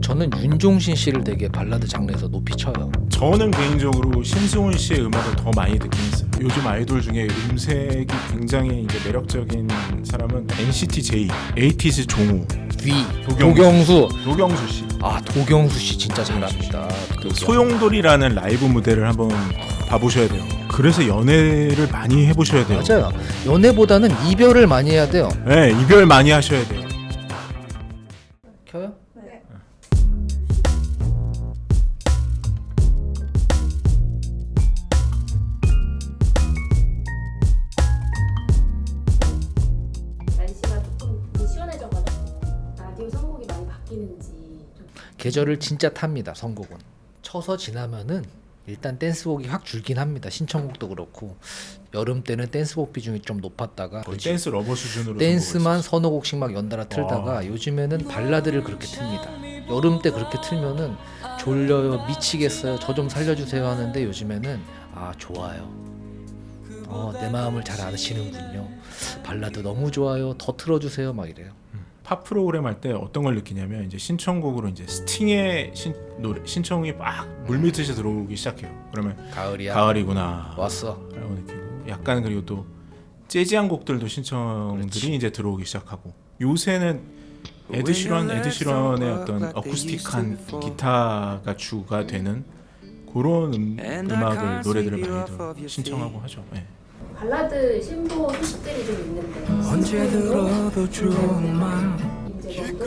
저는 윤종신 씨를 되게 발라드 장르에서 높이 쳐요. 저는 개인적으로 신승훈 씨의 음악을 더 많이 듣긴 했어요. 요즘 아이돌 중에 음색이 굉장히 이제 매력적인 사람은 NCT J, 에이티즈 종우, V, 도경수. 도경수. 도경수 씨. 아, 도경수 씨 진짜 잘합니다. 그 소용돌이라는 라이브 무대를 한번 봐보셔야 돼요. 그래서 연애를 많이 해보셔야 돼요. 맞아요. 연애보다는 이별을 많이 해야 돼요. 네, 이별 많이 하셔야 돼요. 켜요? 네. 날씨가 조금 시원해져가지고 라디오 선곡이 많이 바뀌는지 좀 계절을 진짜 탑니다. 선곡은 쳐서 지나면은 일단 댄스곡이 확 줄긴 합니다. 신청곡도 그렇고 여름 때는 댄스곡 비중이 좀 높았다가 거의 댄스 러버 수준으로 댄스만 서너 곡씩 막 연달아 틀다가 와. 요즘에는 발라드를 그렇게 틉니다. 여름 때 그렇게 틀면은 졸려요, 미치겠어요, 저 좀 살려주세요 하는데 요즘에는 아 좋아요. 내 마음을 잘 아시는군요. 발라드 너무 좋아요. 더 틀어주세요 막 이래요. 팝 프로그램 할 때 어떤 걸 느끼냐면 이제 신청곡으로 이제 스팅의 신청이 막 물밀듯이 들어오기 시작해요. 그러면 가을이야. 가을이구나 왔어. 라고 느끼고 약간 그리고 또 재즈한 곡들도 신청들이 그렇지. 이제 들어오기 시작하고 요새는 에드시런의 어떤 어쿠스틱한 기타가 주가 되는 그런 음악을 노래들을 많이 신청하고 하죠. 네. 발라드 신보 소식들이 좀 있는데 언제 들어도 좋은 맘 임재범도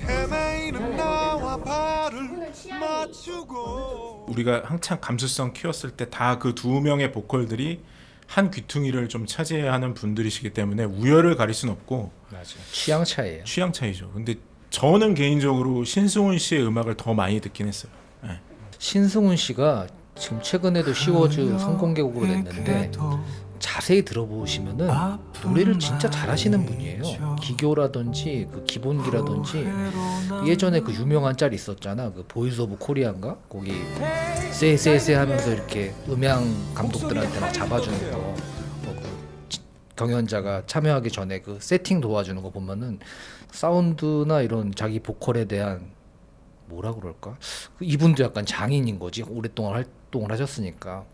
헤매이는 나와 발을 오늘 취향이 맞추고 우리가 한창 감수성 키웠을 때 다 그 두 명의 보컬들이 한 귀퉁이를 좀 차지하는 분들이시기 때문에 우열을 가릴 수는 없고 맞아. 취향 차이예요. 취향 차이죠. 근데 저는 개인적으로 신승훈 씨의 음악을 더 많이 듣긴 했어요. 네. 신승훈 씨가 지금 최근에도 시워즈 선공개곡으로 냈는데 자세히 들어보시면은 노래를 진짜 잘하시는 분이에요. 기교라든지 그 기본기라든지 예전에 그 유명한 짤 있었잖아. 그 보이즈 오브 코리아인가? 거기 쎄쎄쎄 하면서 이렇게 음향 감독들한테 막 잡아주는 거. 경연자가 참여하기 전에 그 세팅 도와주는 거 보면은 사운드나 이런 자기 보컬에 대한 뭐라 그럴까? 이분도 약간 장인인 거지. 오랫동안 활동을 하셨으니까.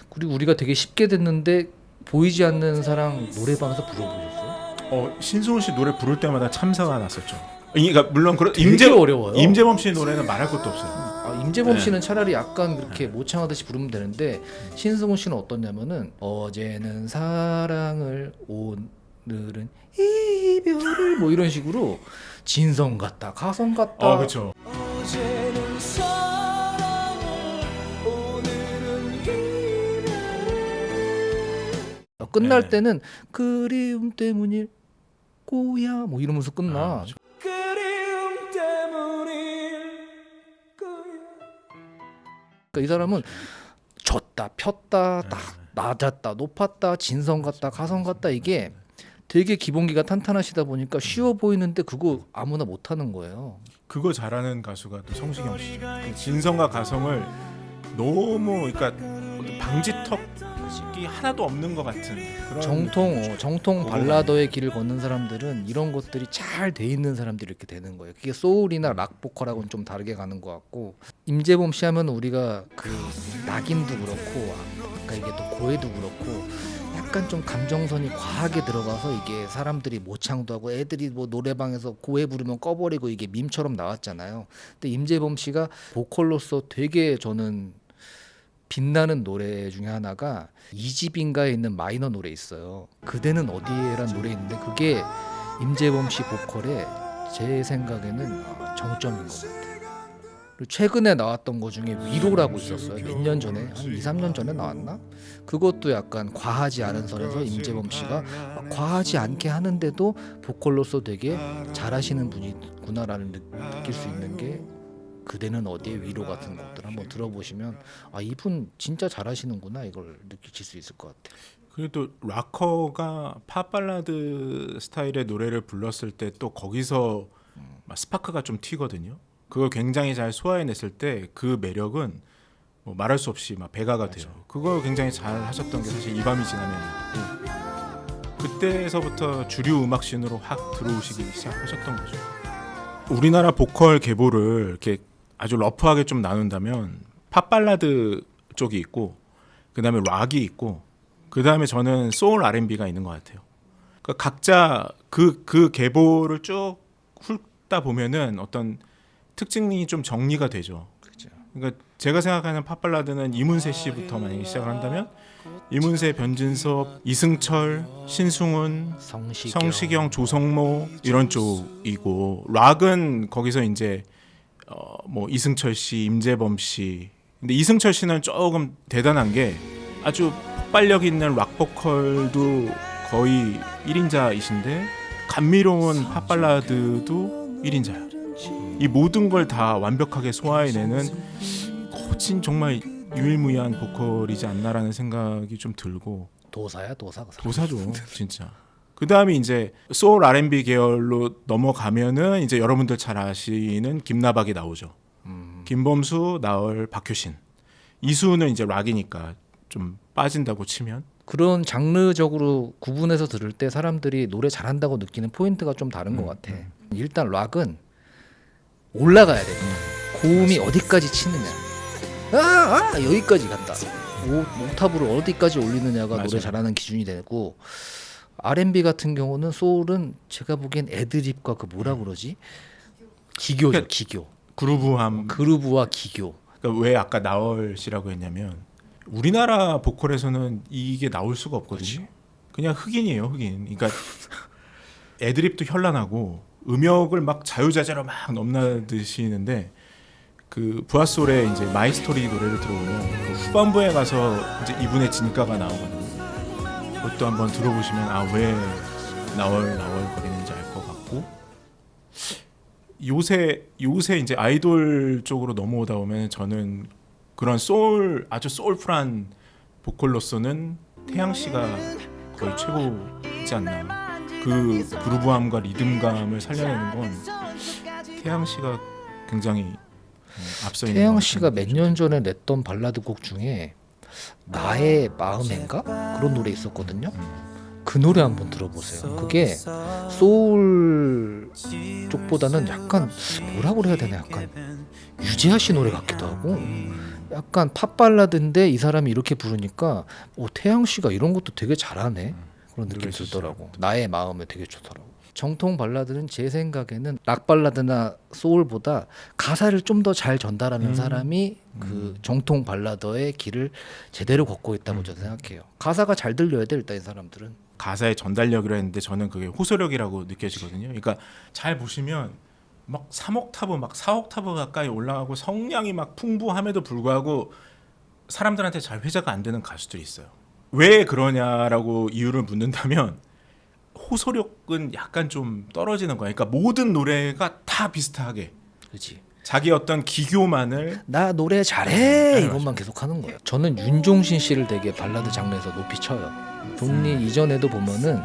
그리고 우리가 되게 쉽게 됐는데 보이지 않는 사랑 노래방에서 불러보셨어요? 신승훈 씨 노래 부를 때마다 참사가 났었죠. 그러니까 물론 되게 어려워요. 임재범 씨 노래는 말할 것도 없어요. 임재범 네. 씨는 차라리 약간 그렇게 모창하듯이 부르면 되는데 신승훈 씨는 어떠냐면은 어제는 사랑을 오늘은 이별을 뭐 이런 식으로 진성 같다 가성 같다. 그렇죠. 어제는 사랑을 오늘은 끝날 네. 때는 그리움 때문일 거야 뭐 이러면서 끝나. 그렇죠. 그리움 때문일 거야. 그러니까 이 사람은 졌다 폈다 딱 낮았다 높았다 진성 같다 가성 같다 이게 되게 기본기가 탄탄하시다 보니까 쉬워 보이는데 그거 아무나 못하는 거예요. 그거 잘하는 가수가 또 성시경 씨. 그 진성과 가성을 너무 그러니까 방지턱이 하나도 없는 것 같은 그런 정통 발라더의 길을 걷는 사람들은 이런 것들이 잘 돼 있는 사람들이 이렇게 되는 거예요. 그게 소울이나 락 보컬하고는 좀 다르게 가는 것 같고 임재범 씨 하면 우리가 그 낙인도 그렇고 아까 이게 또 고해도 그렇고 약간 좀 감정선이 과하게 들어가서 이게 사람들이 모창도 하고 애들이 뭐 노래방에서 고해 부르면 꺼버리고 이게 밈처럼 나왔잖아요. 근데 임재범 씨가 보컬로서 되게 저는 빛나는 노래 중에 하나가 2집인가에 있는 마이너 노래 있어요. 그대는 어디에란 노래 있는데 그게 임재범 씨 보컬의 제 생각에는 정점인 것 같아요. 그리고 최근에 나왔던 거 중에 위로라고 있었어요. 몇 년 전에 한 2, 3년 전에 나왔나? 그것도 약간 과하지 않은 선에서 임재범 씨가 과하지 않게 하는데도 보컬로서 되게 잘하시는 분이구나라는 느낄 수 있는 게 그대는 어디에 위로 같은 것들 한번 들어보시면 아 이분 진짜 잘하시는구나 이걸 느끼실 수 있을 것 같아요. 그리고 또 락커가 팝 발라드 스타일의 노래를 불렀을 때 또 거기서 막 스파크가 좀 튀거든요. 그걸 굉장히 잘 소화해냈을 때 그 매력은 뭐 말할 수 없이 막 배가가 돼요. 그걸 굉장히 잘 하셨던 게 사실 이 밤이 지나면 그때서부터 주류 음악 씬으로 확 들어오시기 시작하셨던 거죠. 우리나라 보컬 계보를 이렇게 아주 러프하게 좀 나눈다면 팝 발라드 쪽이 있고, 그 다음에 락이 있고, 그 다음에 저는 소울 R&B가 있는 것 같아요. 그러니까 각자 그 계보를 쭉 훑다 보면은 어떤 특징이 좀 정리가 되죠. 그러니까 제가 생각하는 팝 발라드는 이문세 씨부터 만약에 시작을 한다면 이문세, 변진섭, 이승철, 신승훈, 성시경, 조성모 이런 쪽이고, 락은 거기서 이제 뭐 이승철 씨, 임재범 씨. 근데 이승철 씨는 조금 대단한 게 아주 폭발력 있는 락 보컬도 거의 1인자이신데 감미로운 팝 발라드도 1인자야. 이 모든 걸 다 완벽하게 소화해내는 거진 정말 유일무이한 보컬이지 않나라는 생각이 좀 들고. 도사야 도사. 그 사람. 도사죠 진짜. 그 다음에 이제 소울 R&B 계열로 넘어가면은 이제 여러분들 잘 아시는 김나박이 나오죠. 김범수, 나얼, 박효신. 이수는 이제 락이니까 좀 빠진다고 치면. 그런 장르적으로 구분해서 들을 때 사람들이 노래 잘한다고 느끼는 포인트가 좀 다른 것 같아. 일단 락은 올라가야 돼. 고음이 어디까지 치느냐. 여기까지 간다. 옥타브를 어디까지 올리느냐가 맞아요. 노래 잘하는 기준이 되고, R&B 같은 경우는 소울은 제가 보기엔 애드립과 그 뭐라 그러지? 기교죠. 그러니까 기교. 그루브함. 그루브와 기교. 그러니까 왜 아까 나얼 씨라고 했냐면 우리나라 보컬에서는 이게 나올 수가 없거든요. 그냥 흑인이에요, 흑인. 그러니까 애드립도 현란하고 음역을 막 자유자재로 막 넘나드시는데, 그 부하솔의 이제 마이 스토리 노래를 들어보면 그 후반부에 가서 이제 이분의 진가가 나오거든요. 그것도 한번 들어보시면 왜 나얼 거리는지 알 것 같고, 요새 이제 아이돌 쪽으로 넘어오다 보면 저는 그런 아주 소울풀한 보컬로서는 태양 씨가 거의 최고이지 않나. 그 그루브함과 리듬감을 살려내는 건 태양 씨가 굉장히 앞서 있는. 태양 씨가 몇 년 전에 냈던 발라드 곡 중에 나의 마음인가 그런 노래 있었거든요. 그 노래 한번 들어보세요. 그게 소울 쪽보다는 약간 뭐라고 해야 되나, 약간 유재하 씨 노래 같기도 하고, 약간 팝 발라드인데 이 사람이 이렇게 부르니까 태양 씨가 이런 것도 되게 잘하네 그런 느낌이 들더라고. 나의 마음에 되게 좋더라고. 정통 발라드는 제 생각에는 락 발라드나 소울보다 가사를 좀 더 잘 전달하는 사람이 그 정통 발라더의 길을 제대로 걷고 있다고 저는 생각해요. 가사가 잘 들려야 돼 일단 이 사람들은. 가사의 전달력이라 했는데 저는 그게 호소력이라고 느껴지거든요. 그러니까 잘 보시면 막 3옥타브 막 4옥타브 가까이 올라가고 성량이 막 풍부함에도 불구하고 사람들한테 잘 회자가 안 되는 가수들이 있어요. 왜 그러냐라고 이유를 묻는다면 호소력은 약간 좀 떨어지는 거야. 그러니까 모든 노래가 다 비슷하게, 그렇지. 자기 어떤 기교만을 나 노래 잘해 이것만 계속하는 거예요. 저는 윤종신 씨를 되게 발라드 장르에서 높이 쳐요. 본인 이전에도 보면은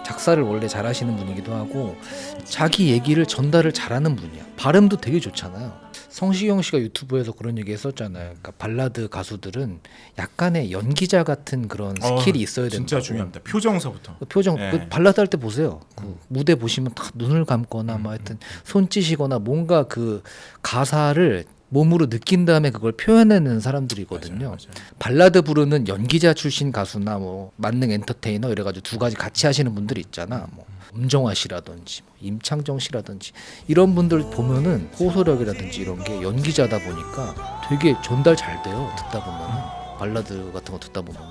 작사를 원래 잘하시는 분이기도 하고 자기 얘기를 전달을 잘하는 분이야. 발음도 되게 좋잖아요. 성시경 씨가 유튜브에서 그런 얘기 했었잖아요. 그러니까 발라드 가수들은 약간의 연기자 같은 그런 스킬이 있어야 된다고. 진짜 중요합니다. 표정서부터. 그 표정, 네. 그 발라드 할 때 보세요. 그 무대 보시면 다 눈을 감거나 뭐 하여튼 손짓이거나 뭔가 그 가사를 몸으로 느낀 다음에 그걸 표현해내는 사람들이거든요. 맞아요. 발라드 부르는 연기자 출신 가수나 뭐 만능 엔터테이너 이래가지고 두 가지 같이 하시는 분들이 있잖아. 뭐 엄정화 씨라든지 뭐 임창정 씨라든지 이런 분들 보면은 호소력이라든지 이런 게 연기자다 보니까 되게 전달 잘 돼요. 듣다 보면은 발라드 같은 거 듣다 보면은.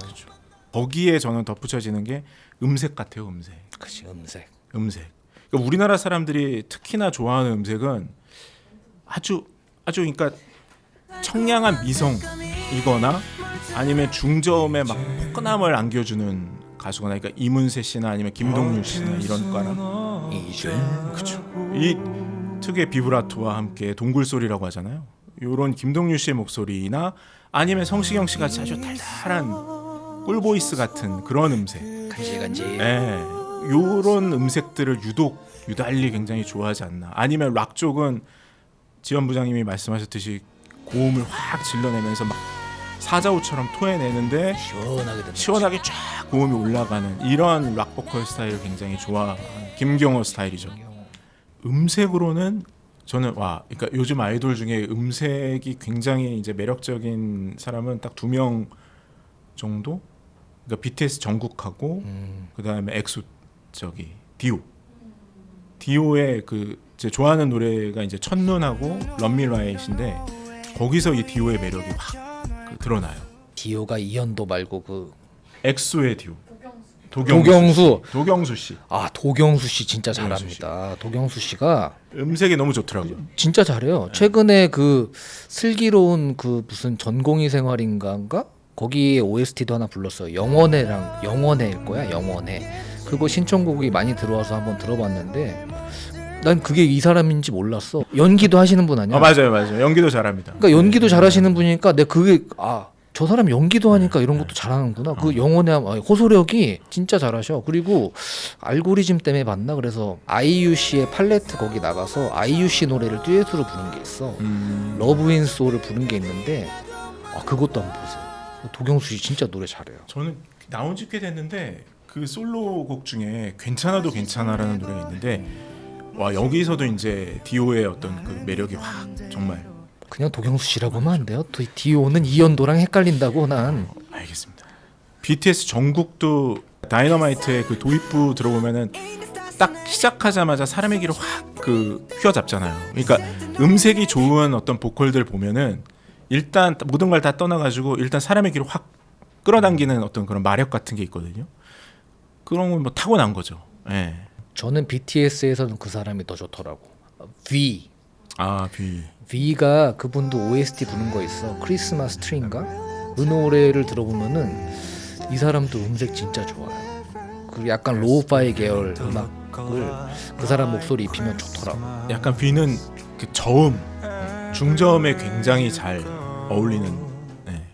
거기에 저는 덧붙여지는 게 음색 같아요. 음색. 그치, 음색. 그러니까 우리나라 사람들이 특히나 좋아하는 음색은 아주 그러니까 청량한 미성이거나 아니면 중저음에 막 포근함을 안겨주는 가수거나, 그러니까 이문세 씨나 아니면 김동률 씨나 이런 거나 그렇죠. 이 특유의 비브라토와 함께 동굴 소리라고 하잖아요. 이런 김동률 씨의 목소리나 아니면 성시경 씨가 아주 달달한 꿀보이스 같은 그런 음색. 간질간질. 네, 요런 음색들을 유달리 굉장히 좋아하지 않나. 아니면 락 쪽은 지원 부장님이 말씀하셨듯이 고음을 확 질러내면서 막 사자우처럼 토해내는데 시원하게 쫙 고음이 올라가는 이런 락 보컬 스타일을 굉장히 좋아하는 김경호 스타일이죠. 음색으로는 저는 그러니까 요즘 아이돌 중에 음색이 굉장히 이제 매력적인 사람은 딱 2명 정도. 그러니까 BTS 정국하고 그다음에 엑소 디오의 그 제 좋아하는 노래가 이제 첫눈하고 런미 라이트인데 거기서 이 디오의 매력이 확 드러나요. 디오가 이현도 말고 그 엑소의 디오. 도경수 씨. 아 도경수 씨 진짜 도경수 씨. 잘합니다. 도경수 씨가 음색이 너무 좋더라고요. 진짜 잘해요. 최근에 그 슬기로운 그 무슨 전공의 생활인가인가 거기에 OST도 하나 불렀어요. 영원해일 거야. 영원해. 그거 신청곡이 많이 들어와서 한번 들어봤는데 난 그게 이 사람인지 몰랐어. 연기도 하시는 분 아니야? 맞아요. 연기도 잘합니다. 그러니까 연기도 잘하시는 분이니까 내가 그게 저 사람 연기도 하니까 이런 것도 잘하는구나. 그 영혼의 호소력이 진짜 잘하셔. 그리고 알고리즘 때문에 봤나 그래서 아이유 씨의 팔레트 거기 나가서 아이유 씨 노래를 듀엣으로 부른 게 있어. 러브 인 소울을 부른 게 있는데 그것도 한번 보세요. 도경수 씨 진짜 노래 잘해요. 저는 나온 지 꽤 됐는데 그 솔로곡 중에 괜찮아도 괜찮아라는 노래가 있는데 여기서도 이제 디오의 어떤 그 매력이 확 정말 그냥 도경수 씨라고 하면 안 돼요? 디오는 이현도랑 헷갈린다고 난. 알겠습니다. BTS 정국도 다이너마이트의 그 도입부 들어보면은 딱 시작하자마자 사람의 귀를 확 그 휘어잡잖아요. 그러니까 음색이 좋은 어떤 보컬들 보면은 일단 모든 걸 다 떠나가지고 일단 사람의 귀를 확 끌어당기는 어떤 그런 마력 같은 게 있거든요. 그런 건 뭐 타고난 거죠. 예. 저는 BTS에서는 그 사람이 더 좋더라고. V. V. V가 그분도 OST 부른 거 있어. 크리스마스 트리인가? 그 노래를 들어보면은 이 사람도 음색 진짜 좋아요. 그 약간 로우파이 계열 음악을 그 사람 목소리 입히면 좋더라고. 약간 V는 그 저음, 중저음에 굉장히 잘 어울리는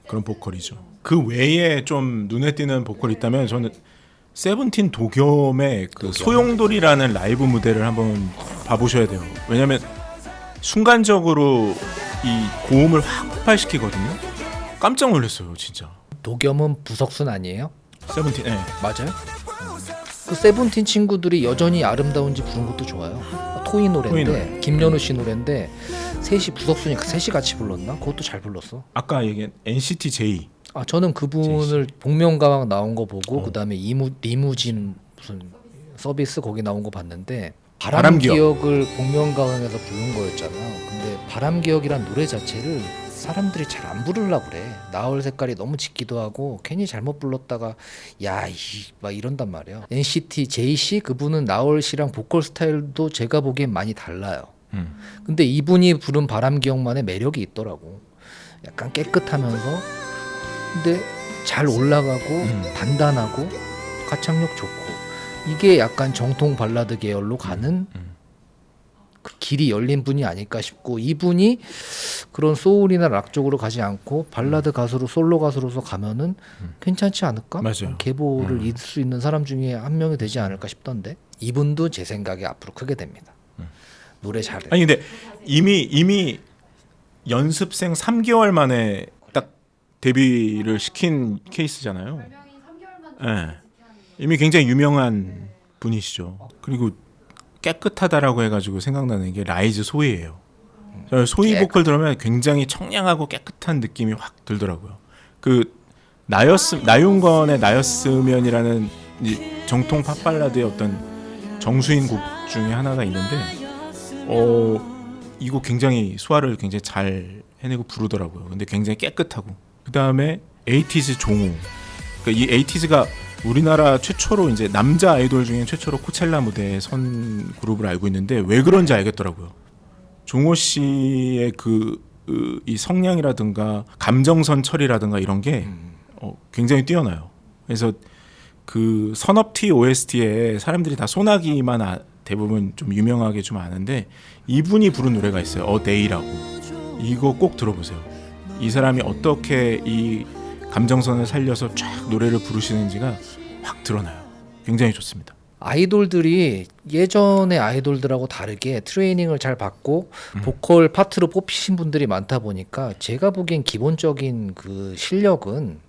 그런 보컬이죠. 그 외에 좀 눈에 띄는 보컬이 있다면 저는 세븐틴 도겸의 그 소용돌이라는 라이브 무대를 한번 봐보셔야 돼요. 왜냐면 순간적으로 이 고음을 확 폭발시키거든요. 깜짝 놀랐어요, 진짜. 도겸은 부석순 아니에요? 세븐틴, 맞아요? 그 세븐틴 친구들이 여전히 아름다운지 부른 것도 좋아요. 토이 노래인데 김연우 씨 노래인데 셋이 부석순이 셋이 같이 불렀나? 그것도 잘 불렀어. 아까 얘기한 NCT J. 저는 그분을 복면가왕 나온 거 보고 그다음에 리무진 무슨 서비스 거기 나온 거 봤는데 바람기억을 복면가왕에서 부른 거였잖아요. 근데 바람기억이란 노래 자체를 사람들이 잘 안 부르려고 그래. 나얼 색깔이 너무 짙기도 하고 괜히 잘못 불렀다가 막 이런단 말이야. NCT J.C 그분은 나얼 씨랑 보컬 스타일도 제가 보기엔 많이 달라요. 근데 이분이 부른 바람기억만의 매력이 있더라고. 약간 깨끗하면서 근데 잘 올라가고 단단하고 가창력 좋고 이게 약간 정통 발라드 계열로 가는 그 길이 열린 분이 아닐까 싶고 이분이 그런 소울이나 락 쪽으로 가지 않고 발라드 가수로 솔로 가수로서 가면은 괜찮지 않을까? 맞아요. 계보를 잇을 수 있는 사람 중에 한 명이 되지 않을까 싶던데 이분도 제 생각에 앞으로 크게 됩니다. 노래 잘해. 아니 근데 이미 연습생 3개월 만에 딱 데뷔를 시킨 케이스잖아요. 이미 굉장히 유명한 분이시죠. 그리고 깨끗하다라고 해가지고 생각나는 게 라이즈 소희예요. 소희 보컬 들으면 굉장히 청량하고 깨끗한 느낌이 확 들더라고요. 그 나윤건의 나였으면이라는 정통 팝발라드의 어떤 정수인 곡 중에 하나가 있는데 이 곡 굉장히 소화를 굉장히 잘 해내고 부르더라고요. 근데 굉장히 깨끗하고 그 다음에 에이티즈 종호. 그러니까 이 에이티즈가 우리나라 최초로 이제 남자 아이돌 중에 최초로 코첼라 무대에 선 그룹을 알고 있는데 왜 그런지 알겠더라고요. 종호 씨의 이 성량이라든가 감정선 처리라든가 이런 게 굉장히 뛰어나요. 그래서 그 선업티 OST에 사람들이 다 소나기만 대부분 좀 유명하게 좀 아는데 이분이 부른 노래가 있어요. A Day라고. 이거 꼭 들어보세요. 이 사람이 어떻게 이 감정선을 살려서 쫙 노래를 부르시는지가 확 드러나요. 굉장히 좋습니다. 아이돌들이 예전의 아이돌들하고 다르게 트레이닝을 잘 받고 보컬 파트로 뽑히신 분들이 많다 보니까 제가 보기엔 기본적인 그 실력은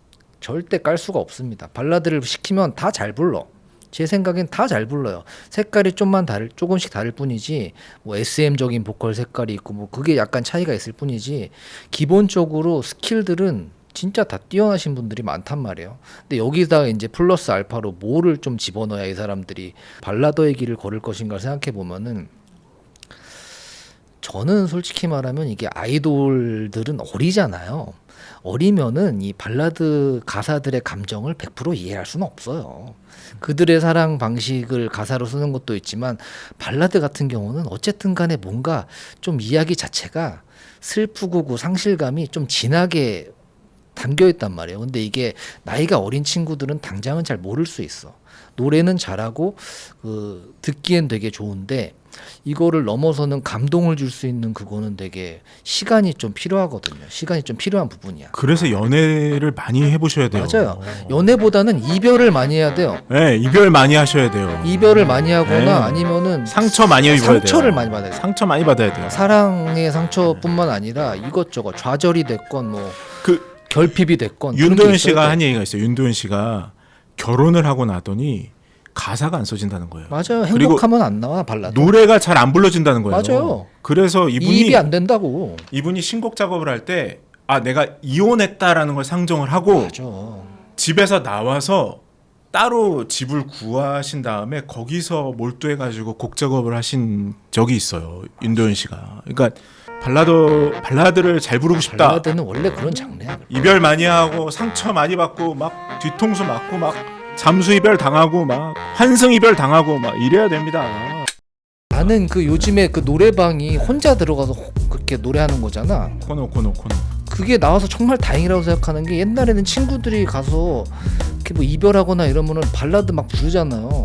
절대 깔 수가 없습니다. 발라드를 시키면 다 잘 불러. 제 생각엔 다 잘 불러요. 색깔이 조금씩 다를 뿐이지 뭐 SM적인 보컬 색깔이 있고 뭐 그게 약간 차이가 있을 뿐이지 기본적으로 스킬들은 진짜 다 뛰어나신 분들이 많단 말이에요. 근데 여기다가 이제 플러스 알파로 뭐를 좀 집어넣어야 이 사람들이 발라더의 길을 걸을 것인가를 생각해 보면은 저는 솔직히 말하면 이게 아이돌들은 어리잖아요. 어리면은 이 발라드 가사들의 감정을 100% 이해할 수는 없어요. 그들의 사랑 방식을 가사로 쓰는 것도 있지만 발라드 같은 경우는 어쨌든 간에 뭔가 좀 이야기 자체가 슬프고 상실감이 좀 진하게 담겨 있단 말이에요. 근데 이게 나이가 어린 친구들은 당장은 잘 모를 수 있어. 노래는 잘하고 듣기엔 되게 좋은데 이거를 넘어서는 감동을 줄 수 있는 그거는 되게 시간이 좀 필요하거든요. 시간이 좀 필요한 부분이야. 그래서 연애를 많이 해보셔야 돼요. 맞아요. 연애보다는 이별을 많이 해야 돼요. 네, 이별 많이 하셔야 돼요. 이별을 많이 하거나 네. 아니면은 상처 많이 입어야 돼요. 상처를 많이 받아야 돼요. 상처 많이 받아야 돼요. 사랑의 상처뿐만 아니라 이것저것 좌절이 됐건 뭐 그 결핍이 됐건 그런 게 윤도현 있어야 씨가 돼요. 한 얘기가 있어요. 윤도현 씨가 결혼을 하고 나더니 가사가 안 써진다는 거예요. 맞아요. 그리고 행복하면 안 나와 발라드. 노래가 잘 안 불러진다는 거예요. 맞아요. 그래서 이입이 안 된다고. 이분이 신곡 작업을 할 때 내가 이혼했다라는 걸 상정을 하고 맞아. 집에서 나와서 따로 집을 구하신 다음에 거기서 몰두해가지고 곡 작업을 하신 적이 있어요. 윤도현 씨가. 그러니까 발라드를 잘 부르고 싶다. 발라드는 원래 그런 장르야. 이별 많이 하고 상처 많이 받고 막 뒤통수 맞고 막 잠수 이별 당하고 막 환승 이별 당하고 막 이래야 됩니다. 나는 그 요즘에 그 노래방이 혼자 들어가서 그렇게 노래하는 거잖아. 코너. 그게 나와서 정말 다행이라고 생각하는 게 옛날에는 친구들이 가서 이렇게 뭐 이별하거나 이러면은 발라드 막 부르잖아요.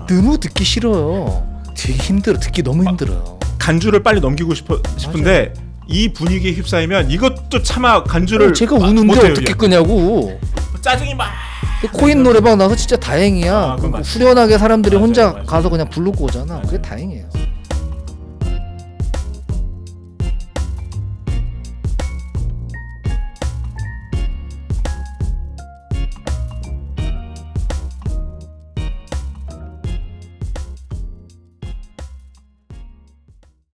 너무 듣기 싫어요. 되게 힘들어. 듣기 너무 힘들어요. 간주를 빨리 넘기고 싶은데 이 분위기에 휩싸이면 이것도 차마 간주를 제가 우는데 못해요, 어떻게 이게. 끄냐고. 짜증이 막 코인 노래방 나서 진짜 다행이야. 그건 맞지. 후련하게 사람들이 맞아요, 혼자 맞아요. 가서 그냥 부르고 오잖아. 그게 다행이에요.